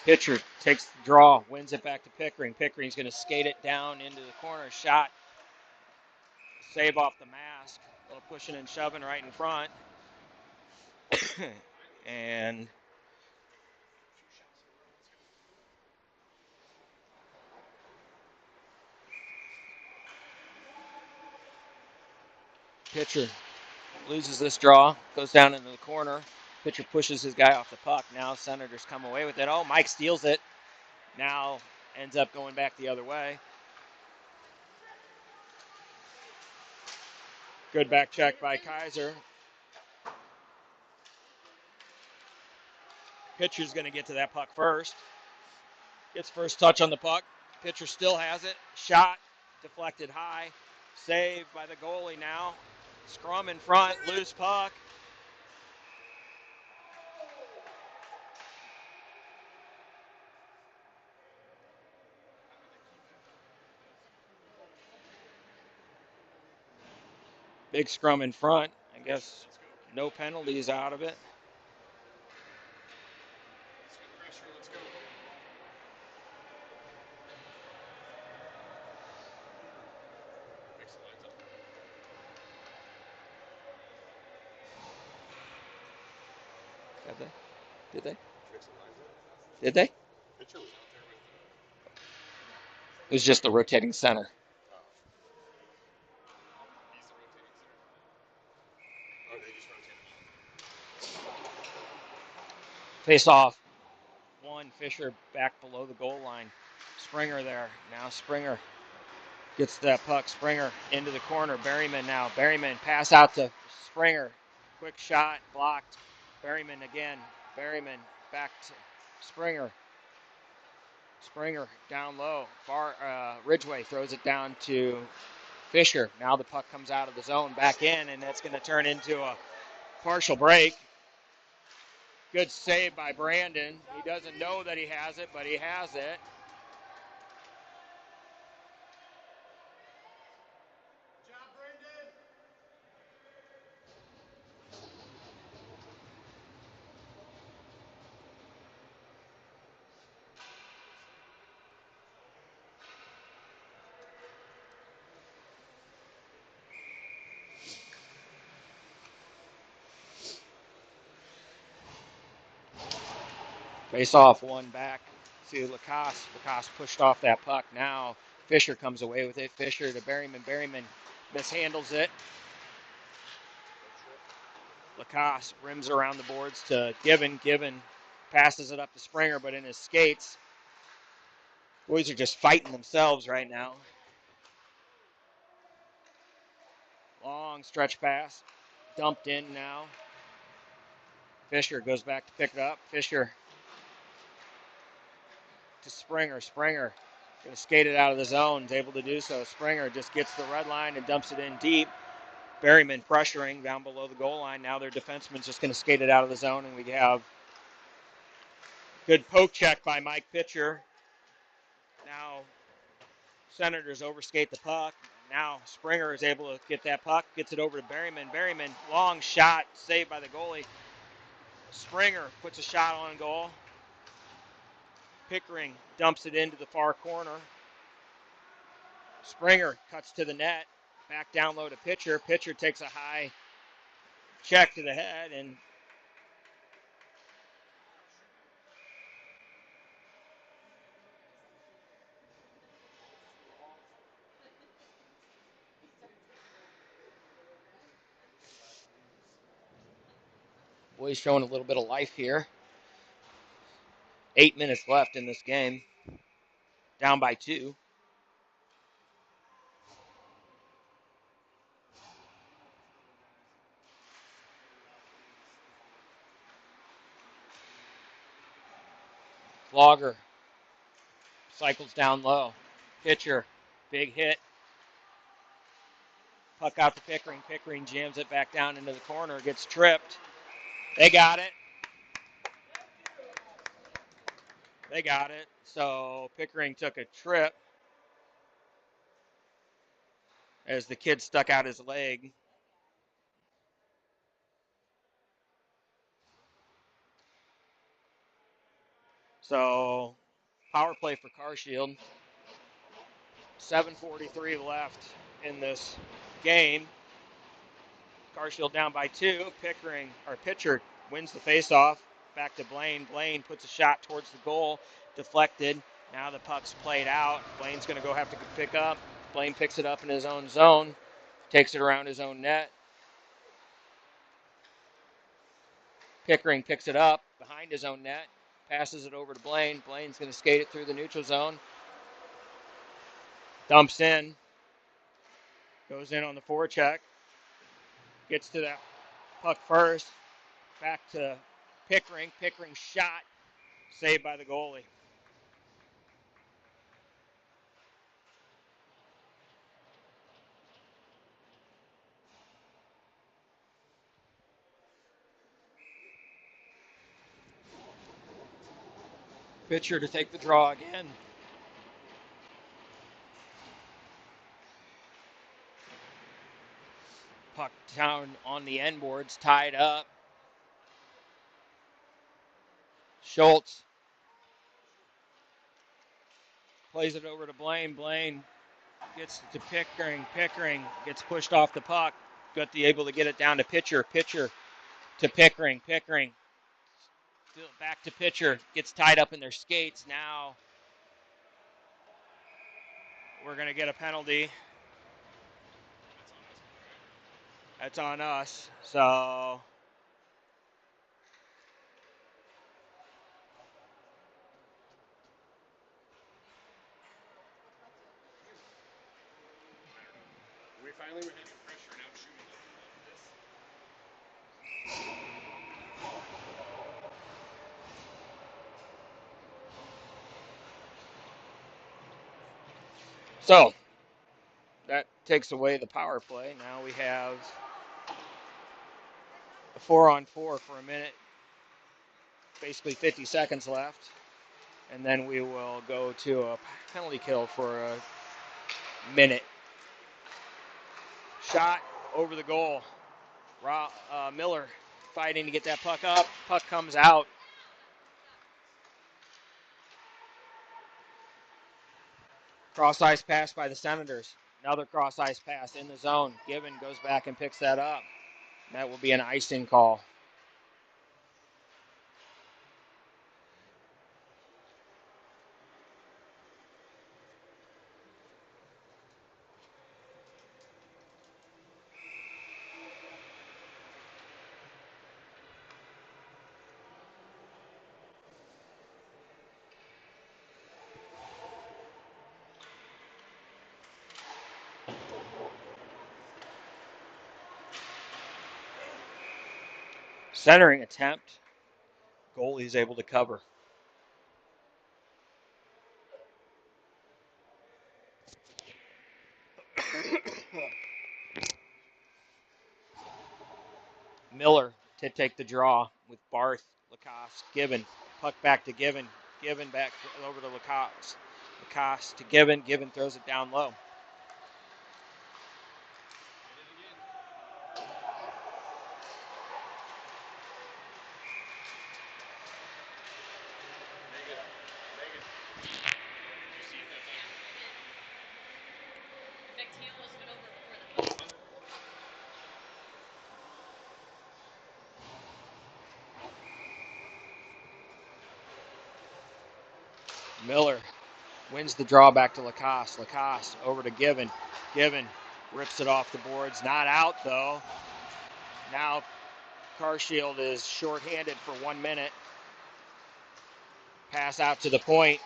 Pitcher takes the draw. Wins it back to Pickering. Pickering's going to skate it down into the corner. Shot. Save off the mask. A little pushing and shoving right in front. And pitcher loses this draw, goes down into the corner. Pitcher pushes his guy off the puck. Now Senators come away with it. Oh, Mike steals it. Now ends up going back the other way. Good back check by Kaiser. Pitcher's going to get to that puck first. Gets first touch on the puck. Pitcher still has it. Shot, deflected high. Saved by the goalie now. Scrum in front, loose puck. Big scrum in front. I guess no penalties out of it. Did they? Did they? Did they? It was just the rotating center. Face off. One, Fisher back below the goal line. Springer there. Now Springer gets that puck. Springer into the corner. Berryman now. Berryman pass out to Springer. Quick shot. Blocked. Berryman again. Berryman back to Springer. Springer down low. Ridgway throws it down to Fisher. Now the puck comes out of the zone back in, and that's going to turn into a partial break. Good save by Brandon. He doesn't know that he has it, but he has it. Face off, one back to Lacoste. Lacoste pushed off that puck. Now Fisher comes away with it. Fisher to Berryman. Berryman mishandles it. Lacoste rims around the boards to Gibbon. Gibbon passes it up to Springer, but in his skates, boys are just fighting themselves right now. Long stretch pass. Dumped in now. Fisher goes back to pick it up. Fisher to Springer. Springer Going to skate it out of the zone. Is able to do so. Springer just gets the red line and dumps it in deep. Berryman pressuring down below the goal line. Now their defenseman's just going to skate it out of the zone, and we have good poke check by Mike Pitcher. Now Senators overskate the puck. Now Springer is able to get that puck, gets it over to Berryman. Berryman, long shot, saved by the goalie. Springer puts a shot on goal. Pickering dumps it into the far corner. Springer cuts to the net. Back down low to Pitcher. Pitcher takes a high check to the head, and boys showing a little bit of life here. 8 minutes left in this game. Down by 2. Logger cycles down low. Pitcher, big hit. Puck out to Pickering. Pickering jams it back down into the corner. Gets tripped. They got it. They got it. So Pickering took a trip as the kid stuck out his leg. So power play for Carshield. 7:43 left in this game. Carshield down by 2. Pitcher wins the faceoff. Back to Blaine. Blaine puts a shot towards the goal. Deflected. Now the puck's played out. Blaine's going to go have to pick up. Blaine picks it up in his own zone. Takes it around his own net. Pickering picks it up behind his own net. Passes it over to Blaine. Blaine's going to skate it through the neutral zone. Dumps in. Goes in on the forecheck. Gets to that puck first. Back to Pickering. Pickering shot. Saved by the goalie. Pitcher to take the draw again. Puck down on the end boards, tied up. Schultz plays it over to Blaine. Blaine gets to Pickering. Pickering gets pushed off the puck. Able to get it down to Pitcher. Pitcher to Pickering. Pickering back to Pitcher. Gets tied up in their skates. Now we're going to get a penalty. That's on us. So We finally were having pressure and out shooting this. So that takes away the power play. Now we have a 4-on-4 for a minute, basically 50 seconds left. And then we will go to a penalty kill for a minute. Shot over the goal. Miller fighting to get that puck up. Puck comes out. Cross-ice pass by the Senators. Another cross-ice pass in the zone. Given goes back and picks that up. That will be an icing call. Centering attempt. Goalie is able to cover. Miller to take the draw with Barth, Lacoste, Gibbon. Puck back to Gibbon. Gibbon back over to Lacoste. Lacoste to Gibbon. Gibbon throws it down low. Miller wins the draw back to Lacoste. Lacoste over to Gibbon. Gibbon rips it off the boards. Not out, though. Now Carshield is shorthanded for 1 minute. Pass out to the point.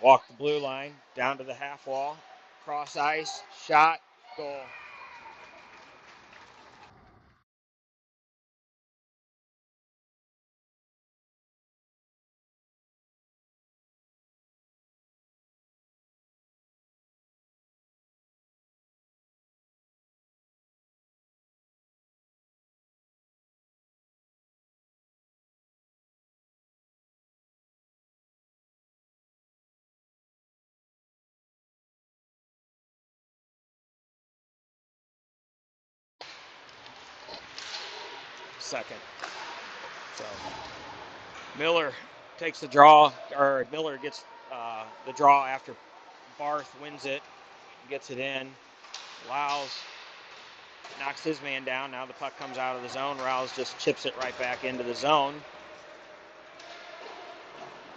Walk the blue line, down to the half wall. Cross ice, shot, goal. Second. So Miller takes the draw, or Miller gets the draw after Barth wins it, gets it in. Rouse knocks his man down. Now the puck comes out of the zone. Rouse just chips it right back into the zone.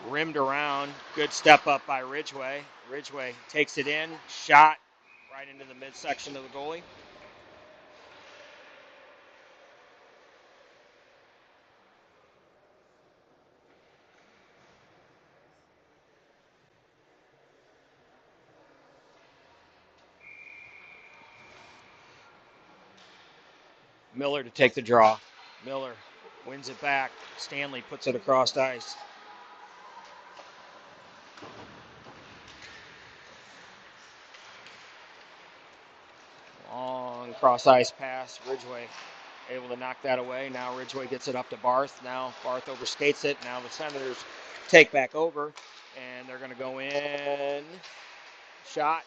Rimmed around. Good step up by Ridgway. Ridgway takes it in. Shot right into the midsection of the goalie. Miller to take the draw. Miller wins it back. Stanley puts it across ice. Long cross ice pass. Ridgway able to knock that away. Now Ridgway gets it up to Barth. Now Barth overskates it. Now the Senators take back over, and they're going to go in. Shot.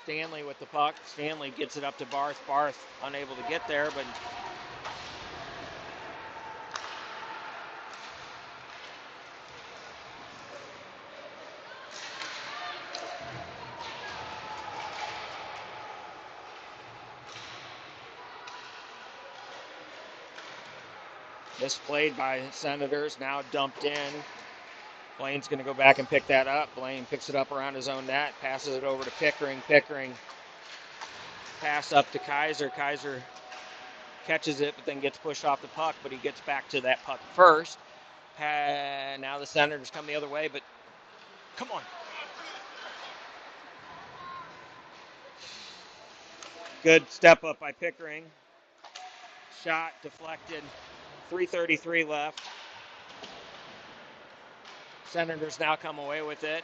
Stanley with the puck. Stanley gets it up to Barth. Barth unable to get there, but misplayed by Senators. Now dumped in. Blaine's going to go back and pick that up. Blaine picks it up around his own net, passes it over to Pickering. Pickering pass up to Kaiser. Kaiser catches it, but then gets pushed off the puck, but he gets back to that puck first. Now the Senators come the other way, but come on. Good step up by Pickering. Shot deflected. 3:33 left. Senators now come away with it.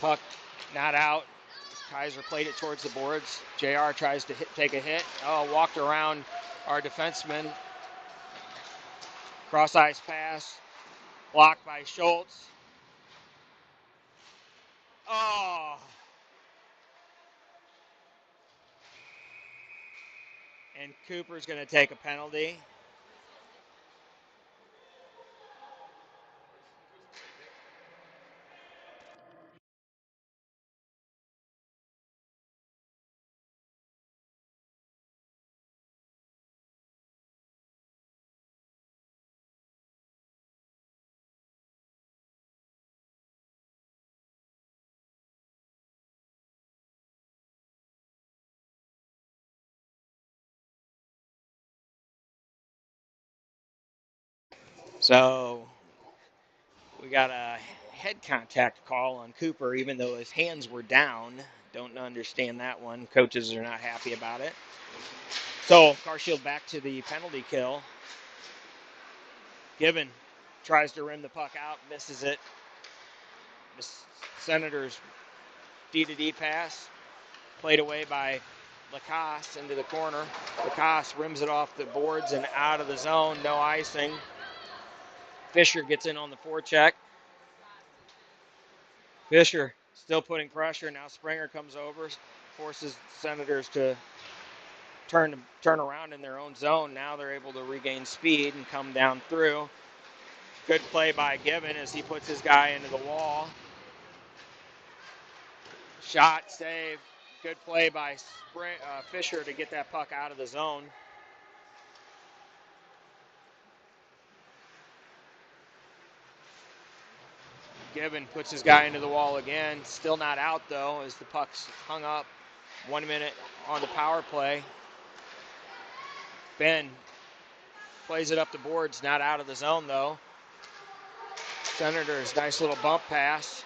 Puck not out. Kaiser played it towards the boards. JR tries to take a hit. Oh, walked around our defenseman. Cross ice pass. Blocked by Schultz. Oh. And Cooper's going to take a penalty. So we got a head contact call on Cooper, even though his hands were down. Don't understand that one. Coaches are not happy about it. So Carshield back to the penalty kill. Gibbon tries to rim the puck out, misses it. Senators D-to-D pass, played away by Lacoste into the corner. Lacoste rims it off the boards and out of the zone, no icing. Fisher gets in on the forecheck. Fisher still putting pressure. Now Springer comes over, forces Senators to turn around in their own zone. Now they're able to regain speed and come down through. Good play by Gibbon as he puts his guy into the wall. Shot, save. Good play by Fisher to get that puck out of the zone. Gibbon puts his guy into the wall again. Still not out, though, as the puck's hung up. 1 minute on the power play. Ben plays it up the boards, not out of the zone, though. Senators, nice little bump pass.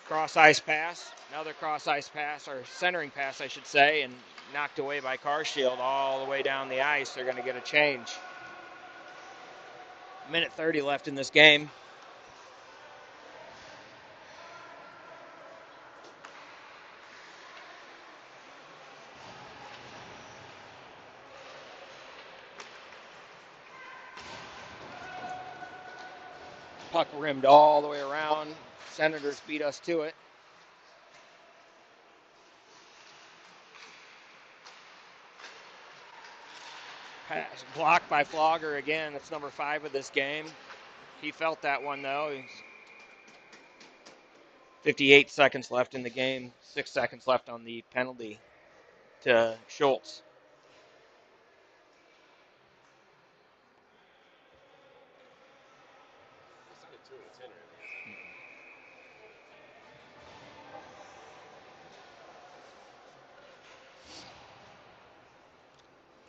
Cross ice pass. Another cross ice pass, or centering pass, I should say, and knocked away by Carshield all the way down the ice. They're going to get a change. 1:30 left in this game. Puck rimmed all the way around. Senators beat us to it. Pass blocked by Flogger again. That's number 5 of this game. He felt that one, though. 58 seconds left in the game. 6 seconds left on the penalty to Schultz.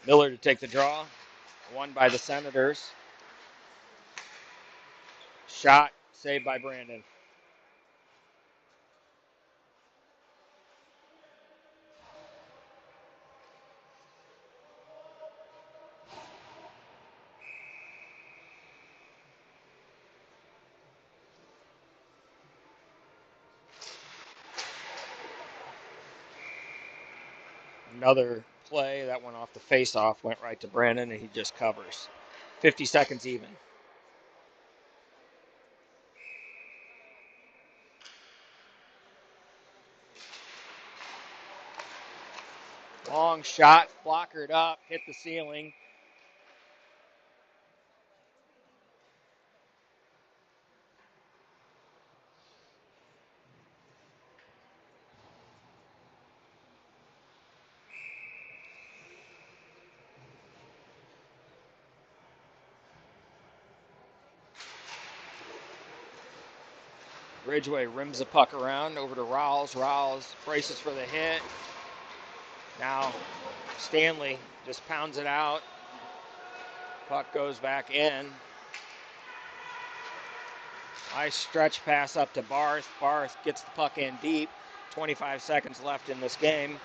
Miller to take the draw. Won by the Senators. Shot saved by Brandon. Another play. That one off the face-off went right to Brandon, and he just covers. 50 seconds even. Long shot, blockered up, hit the ceiling. Ridgway rims the puck around over to Rawls. Rawls braces for the hit. Now Stanley just pounds it out. Puck goes back in. Nice stretch pass up to Barth. Barth gets the puck in deep. 25 seconds left in this game.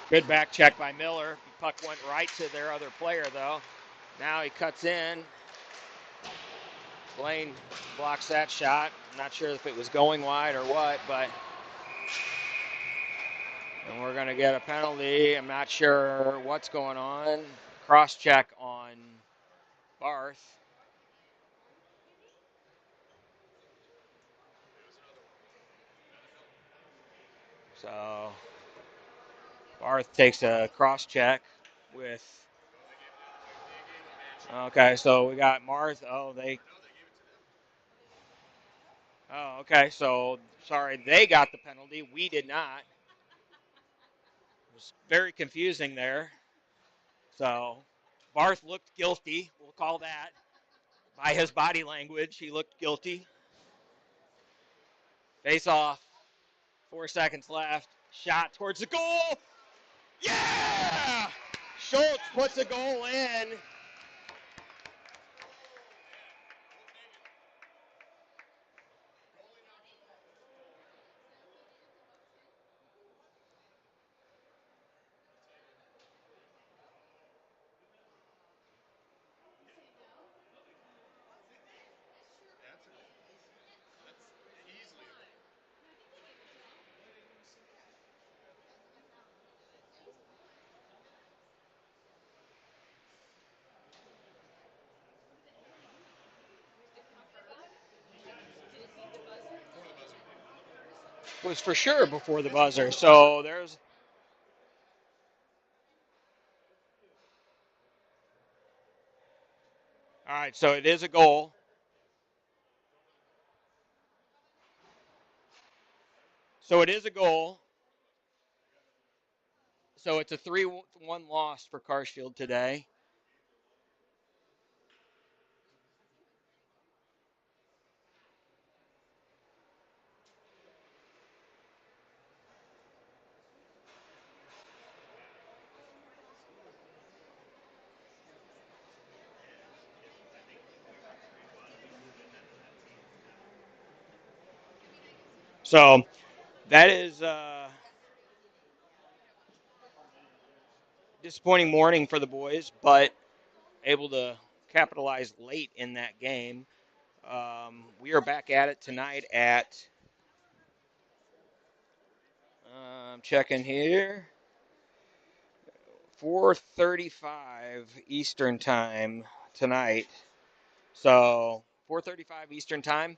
Good back check by Miller. The puck went right to their other player, though. Now he cuts in. Blaine blocks that shot. I'm not sure if it was going wide or what, but and we're going to get a penalty. I'm not sure what's going on. Cross check on Barth. So Barth takes a cross check with. Okay, so we got Marth. Oh, okay. So sorry, they got the penalty. We did not. It was very confusing there. So Barth looked guilty. We'll call that. By his body language, he looked guilty. Face off. 4 seconds left. Shot towards the goal. Yeah! Schultz puts a goal in. That's easily a goal. Before the buzzer. Was for sure before the buzzer. So there's. All right, so it is a goal. So it is a goal. So it's a 3-1 loss for Carshield today. So that is disappointing morning for the boys, but able to capitalize late in that game. We are back at it tonight at, I'm checking here, 4:35 Eastern time tonight. So 4:35 Eastern time.